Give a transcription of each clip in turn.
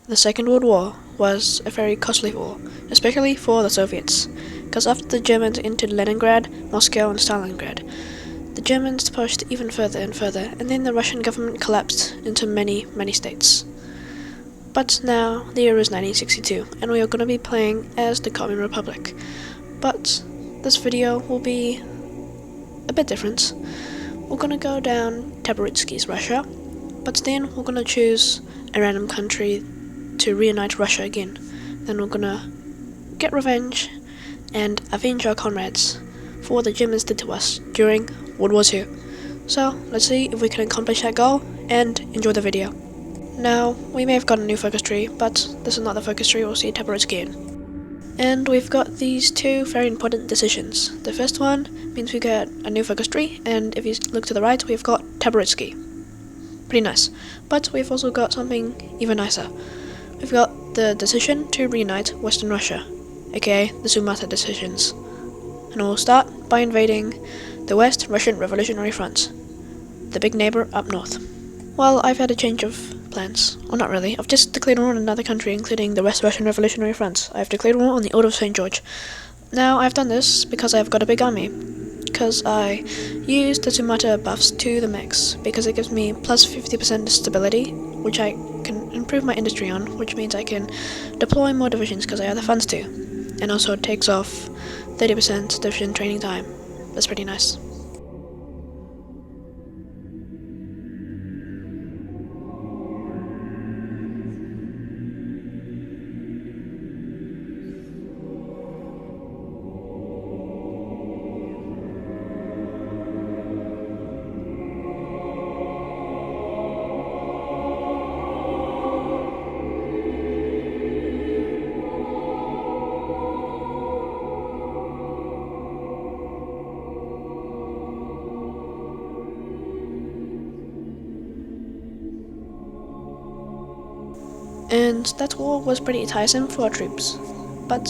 The Second World War was a very costly war, especially for the Soviets, because after the Germans entered Leningrad, Moscow and Stalingrad, the Germans pushed even further and further, and then the Russian government collapsed into many, many states. But now, the year is 1962, and we are going to be playing as the Komi Republic. But this video will be a bit different. We're going to go down Taboritsky's Russia, but then we're going to choose a random country to reunite Russia again. Then we're going to get revenge and avenge our comrades for what the Germans did to us during World War II. So, let's see if we can accomplish that goal, and enjoy the video. Now, we may have got a new focus tree, but this is not the focus tree we'll see Taboritsky in. And we've got these two very important decisions. The first one means we get a new focus tree, and if you look to the right, we've got Taboritsky. Pretty nice. But we've also got something even nicer. We've got the decision to reunite Western Russia, aka the Sumatra decisions. And we'll start by invading the West Russian Revolutionary Front, the big neighbor up north. Well, I've had a change of plans. Well, not really. I've just declared war on another country, including the West Russian Revolutionary Front. I've declared war on the Order of St. George. Now, I've done this because I've got a big army. Because I used the Sumatra buffs to the max, because it gives me plus 50% stability, which I can improve my industry on, which means I can deploy more divisions because I have the funds to. And also it takes off 30% division training time. That's pretty nice. And that war was pretty tiresome for our troops, but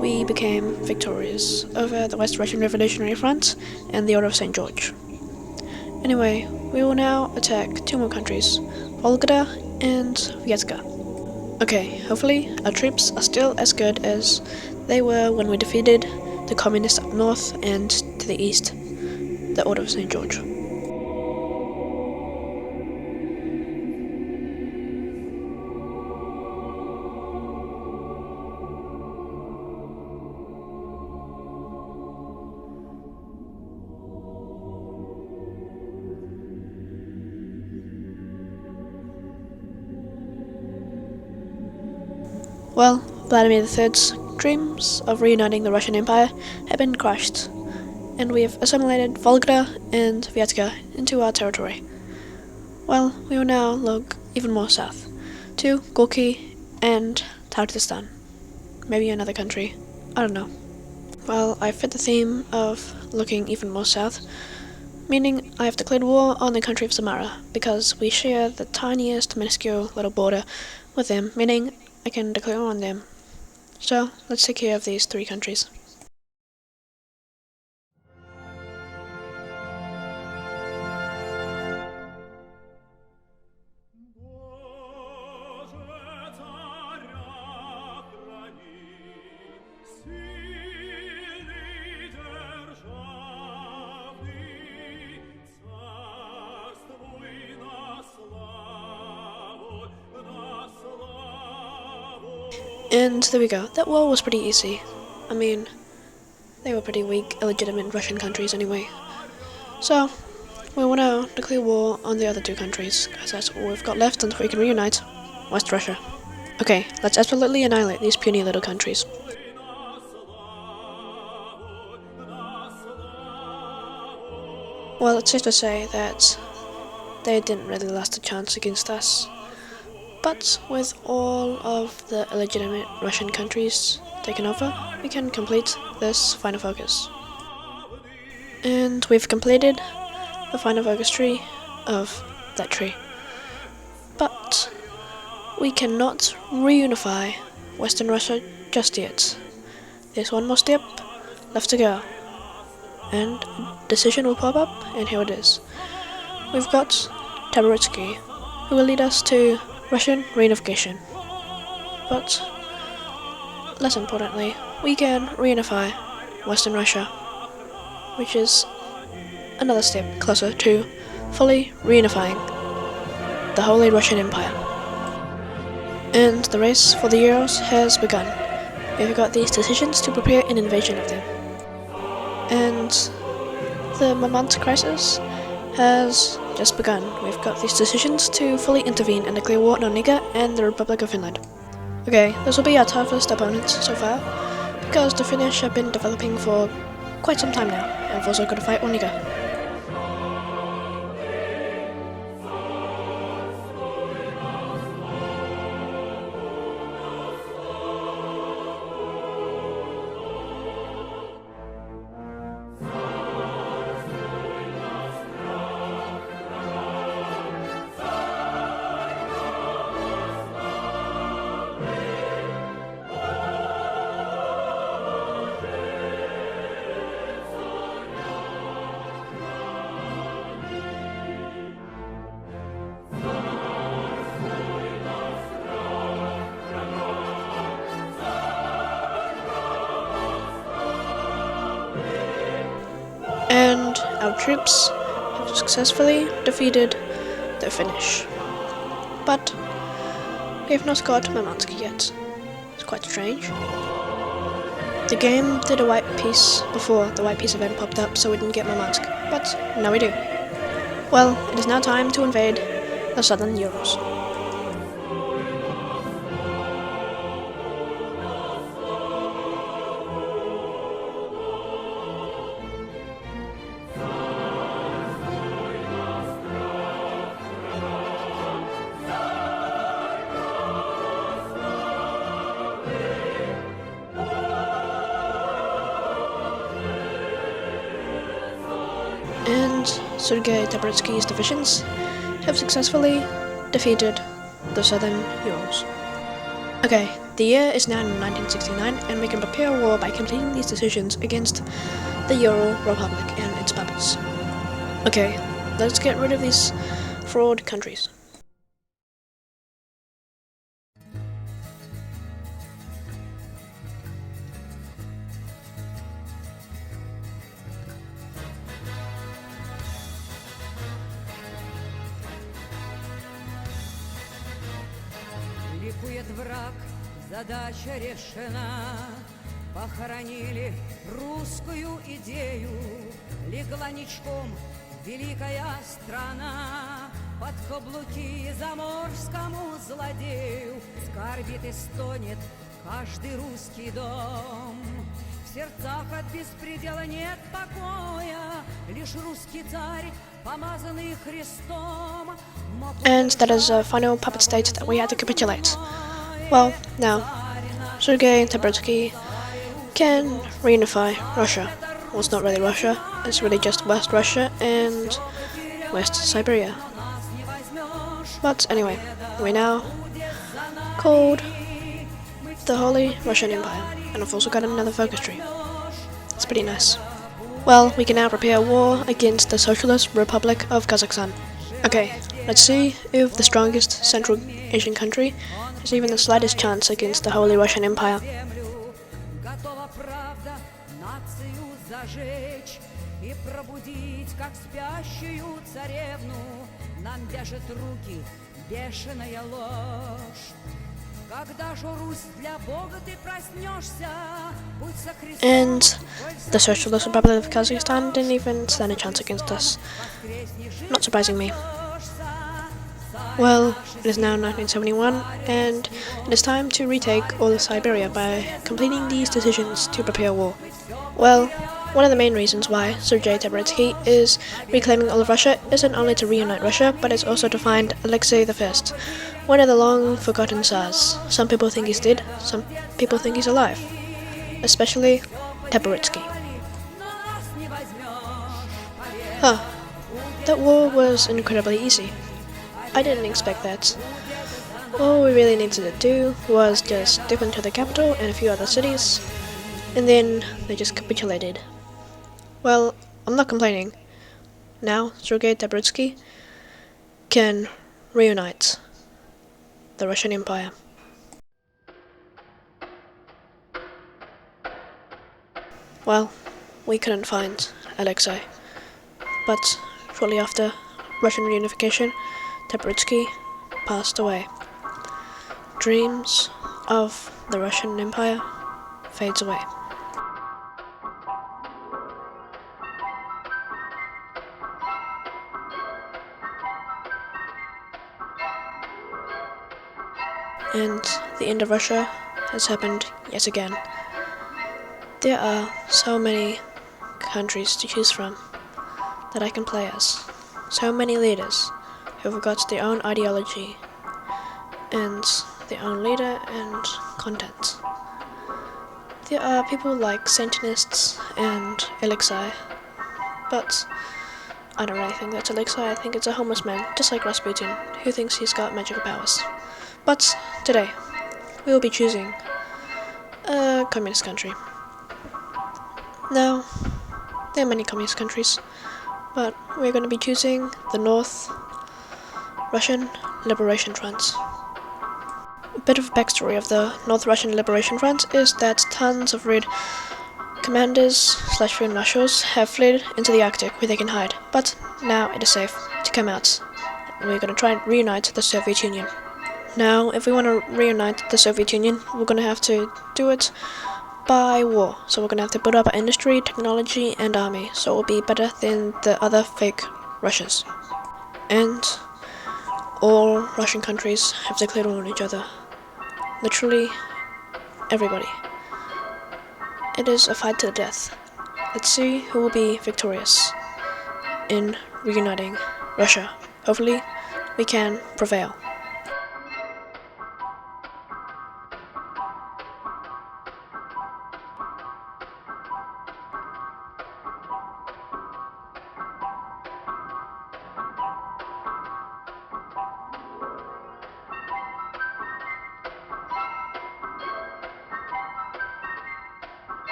we became victorious over the West Russian Revolutionary Front and the Order of St. George. Anyway, we will now attack two more countries, Volga and Vietka. Okay, hopefully our troops are still as good as they were when we defeated the communists up north and to the east, the Order of St. George. Well, Vladimir III's dreams of reuniting the Russian Empire have been crushed, and we have assimilated Volga and Vietka into our territory. Well, we will now look even more south, to Gorky and Taboritsky. Maybe another country, I don't know. Well, I fit the theme of looking even more south, meaning I have declared war on the country of Samara, because we share the tiniest minuscule little border with them, meaning I can declare war on them. So, let's take care of these three countries. And there we go. That war was pretty easy. I mean, they were pretty weak, illegitimate Russian countries anyway. So, we will now declare war on the other two countries, because that's all we've got left until we can reunite West Russia. Okay, let's absolutely annihilate these puny little countries. Well, it's safe to say that they didn't really last a chance against us. But with all of the illegitimate Russian countries taken over, we can complete this final focus. And we've completed the final focus tree of that tree. But we cannot reunify Western Russia just yet. There's one more step left to go. And a decision will pop up, and here it is. We've got Taboritsky, who will lead us to Russian Reunification. but less importantly, we can reunify Western Russia, which is another step closer to fully reunifying the Holy Russian Empire. And the race for the Urals has begun. We've got these decisions to prepare an invasion of them. And the Murmansk crisis has just begun. We've got these decisions to fully intervene and declare war on Niga and the Republic of Finland. Okay, this will be our toughest opponents so far, because the Finnish have been developing for quite some time now, and we've also got to fight Oniga. And our troops have successfully defeated the Finnish. But we have not got Murmansk yet. It's quite strange. The game did a white piece before the white piece event popped up, so we didn't get Murmansk, but now we do. Well, it is now time to invade the southern Urals. And Sergei Taboritsky's divisions have successfully defeated the southern Urals. Okay, the year is now 1969, and we can prepare war by completing these decisions against the Ural Republic and its puppets. Okay, let's get rid of these fraud countries. Ликует враг, задача решена. Похоронили русскую идею. Легла ничком великая страна. Под каблуки заморскому злодею. Скорбит и стонет каждый русский дом. В сердцах от беспредела нет покоя. Лишь русский царь, помазанный Христом. And that is a final puppet state that we had to capitulate. Well, now, Sergei Taboritsky can reunify Russia. Well, it's not really Russia, it's really just West Russia and West Siberia. But anyway, we now called the Holy Russian Empire, and I've also got another focus tree. It's pretty nice. Well, we can now prepare war against the Socialist Republic of Kazakhstan. Okay, let's see if the strongest Central Asian country has even the slightest chance against the Holy Russian Empire. And the Socialist Republic of Kazakhstan didn't even stand a chance against us. Not surprising me. Well, it is now 1971, and it is time to retake all of Siberia by completing these decisions to prepare war. Well, one of the main reasons why Sergei Taboritsky is reclaiming all of Russia isn't only to reunite Russia, but it's also to find Alexei I, one of the long-forgotten Tsars. Some people think he's dead, some people think he's alive. Especially Taboritsky. Huh. That war was incredibly easy. I didn't expect that. All we really needed to do was just dip into the capital and a few other cities, and then they just capitulated. Well, I'm not complaining. Now, Sergei Taboritsky can reunite the Russian Empire. Well, we couldn't find Alexei, but shortly after Russian Reunification, Taboritsky passed away. Dreams of the Russian Empire fades away. And the end of Russia has happened yet again. There are so many countries to choose from that I can play as. So many leaders who have got their own ideology and their own leader and content. There are people like Satanists and Alexei, but I don't really think that's Alexei. I think it's a homeless man, just like Rasputin, who thinks he's got magical powers. But today, we will be choosing a communist country. Now, there are many communist countries, but we're going to be choosing the North Russian Liberation Front. A bit of backstory of the North Russian Liberation Front is that tons of red commanders / foreign marshals have fled into the Arctic where they can hide, but now it is safe to come out. We're going to try and reunite the Soviet Union. Now, if we want to reunite the Soviet Union, we're going to have to do it by war. So we're going to have to build up our industry, technology, and army, so it will be better than the other fake Russias. And all Russian countries have declared war on each other. Literally everybody. It is a fight to the death. Let's see who will be victorious in reuniting Russia. Hopefully, we can prevail.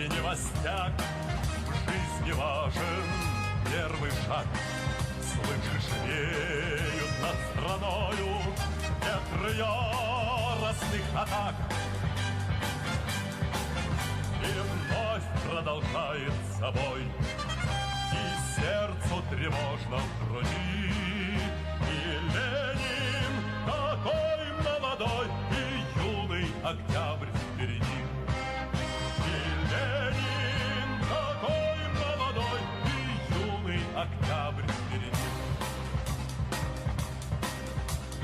Новостях в жизни важен первый шаг. Слышишь, веют над страною ветры яростных атак. И вновь продолжается бой, и сердцу тревожно в груди. И Ленин такой молодой, и юный октябрь впереди. Октябрь впереди.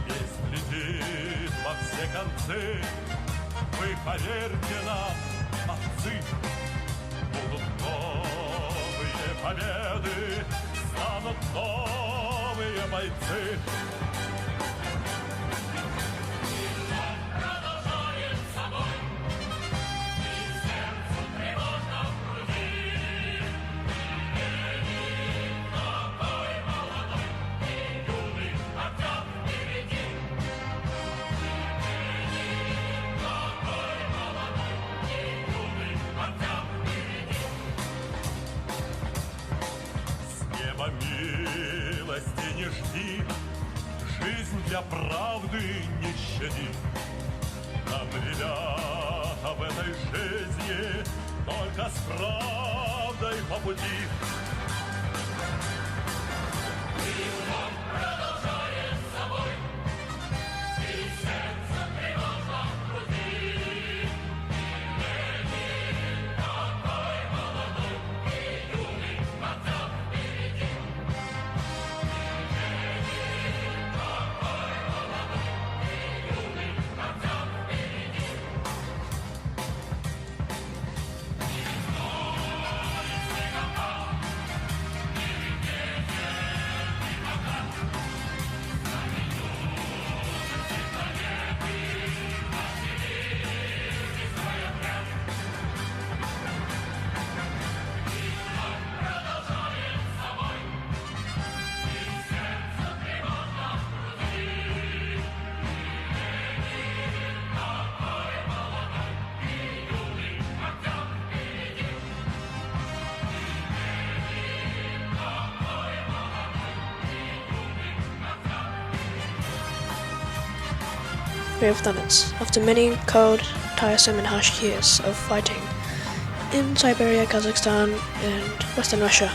Песнь летит во все концы. Вы поверьте нам, отцы, будут новые победы, станут новые бойцы. Милости не жди, жизнь для правды не щади. Нам, ребята, в этой жизни только с правдой по пути. И он продолжает с собой, и сердце тревожно в груди. И Ленин такой молодой, и юный октябрь впереди. we have done it. After many cold, tiresome and harsh years of fighting in Siberia, Kazakhstan and Western Russia,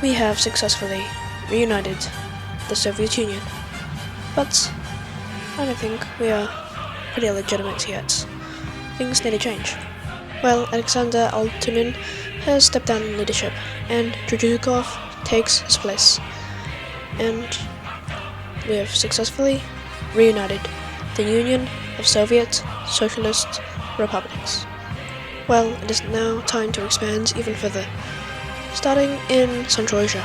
we have successfully reunited the Soviet Union. But I don't think we are pretty legitimate yet. Things need to change. Well, Alexander Altumin has stepped down in leadership, and Zhuzhukov takes his place. And we have successfully reunited the Union of Soviet Socialist Republics. Well, it is now time to expand even further, starting in Central Asia.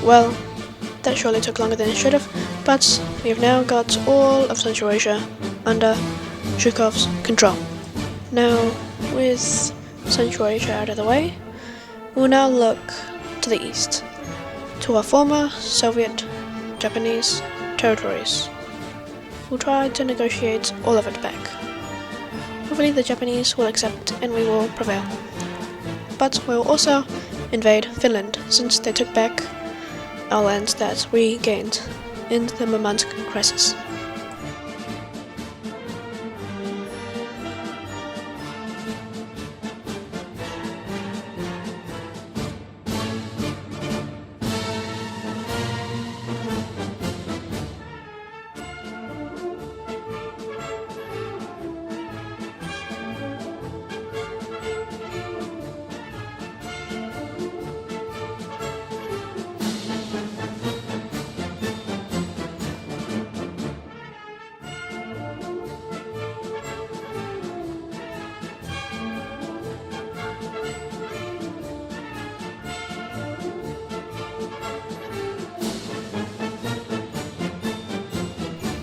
Well, that surely took longer than it should have, but we have now got all of Central Asia under Zhukov's control. Now, with Central Asia out of the way, we'll now look to the east, to our former Soviet Japanese territories. We'll try to negotiate all of it back. Hopefully the Japanese will accept and we will prevail. But we'll also invade Finland, since they took back our lands that we gained in the Murmansk crisis.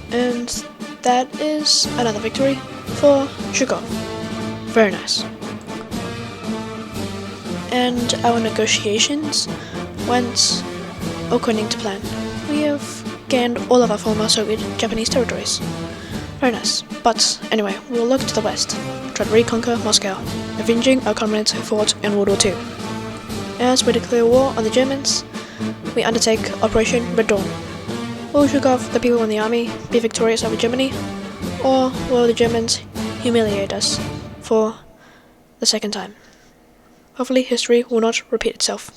And that is another victory for Zhukov. Very nice. And our negotiations went according to plan. We have gained all of our former Soviet Japanese territories. Very nice. But anyway, we'll look to the west, try to reconquer Moscow, avenging our comrades who fought in World War II. As we declare war on the Germans, we undertake Operation Red Dawn. Will Zhukov, the people in the army, be victorious over Germany, or will the Germans humiliate us for the second time? Hopefully history will not repeat itself.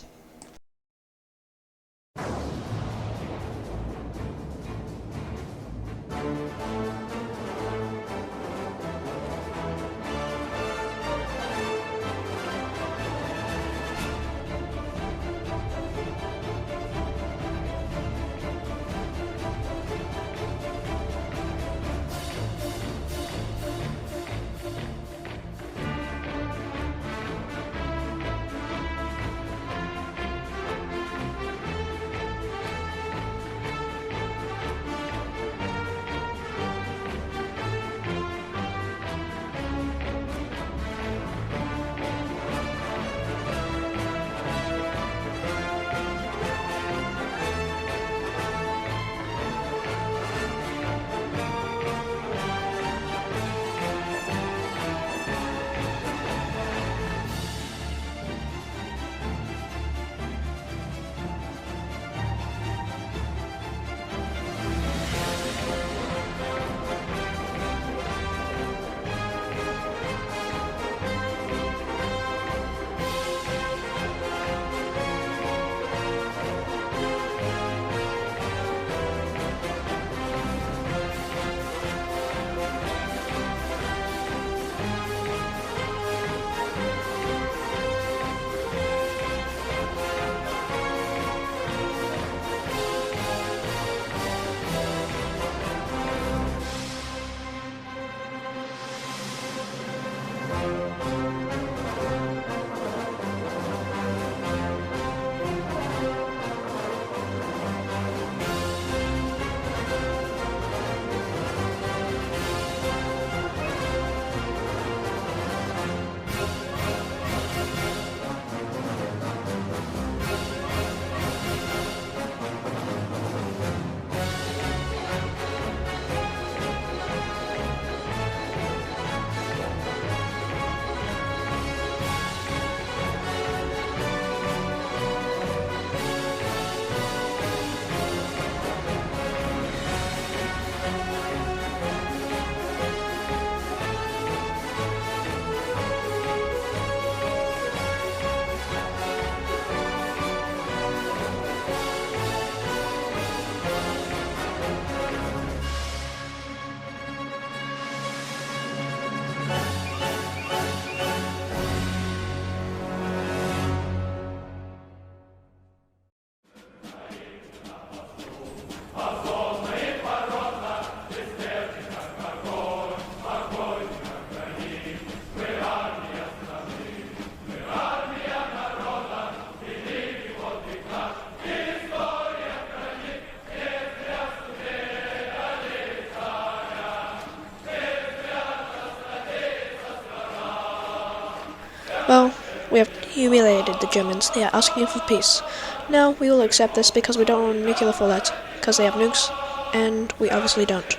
We have humiliated the Germans. They are asking for peace. Now we will accept this because we don't want nuclear fallout, because they have nukes, and we obviously don't.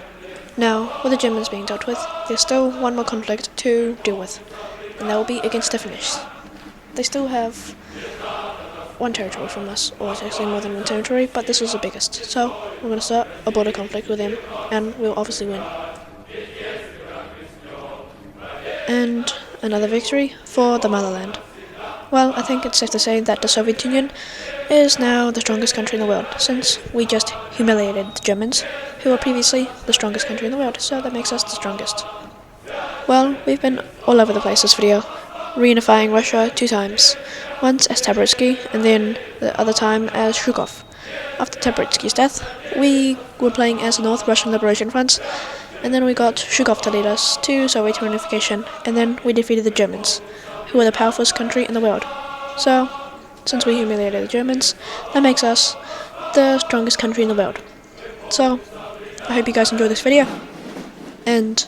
Now, with the Germans being dealt with, there's still one more conflict to deal with, and that will be against the Finnish. They still have one territory from us, or it's actually more than one territory, but this is the biggest. So we're going to start a border conflict with them, and we'll obviously win. And another victory for the motherland. Well, I think it's safe to say that the Soviet Union is now the strongest country in the world, since we just humiliated the Germans, who were previously the strongest country in the world, so that makes us the strongest. Well, we've been all over the place this video, reunifying Russia 2 times, once as Taboritsky, and then the other time as Zhukov. After Taboritsky's death, we were playing as the North Russian Liberation Front, and then we got Zhukov to lead us to Soviet Reunification, and then we defeated the Germans, who were the powerfulest country in the world. So, since we humiliated the Germans, that makes us the strongest country in the world. So, I hope you guys enjoyed this video, and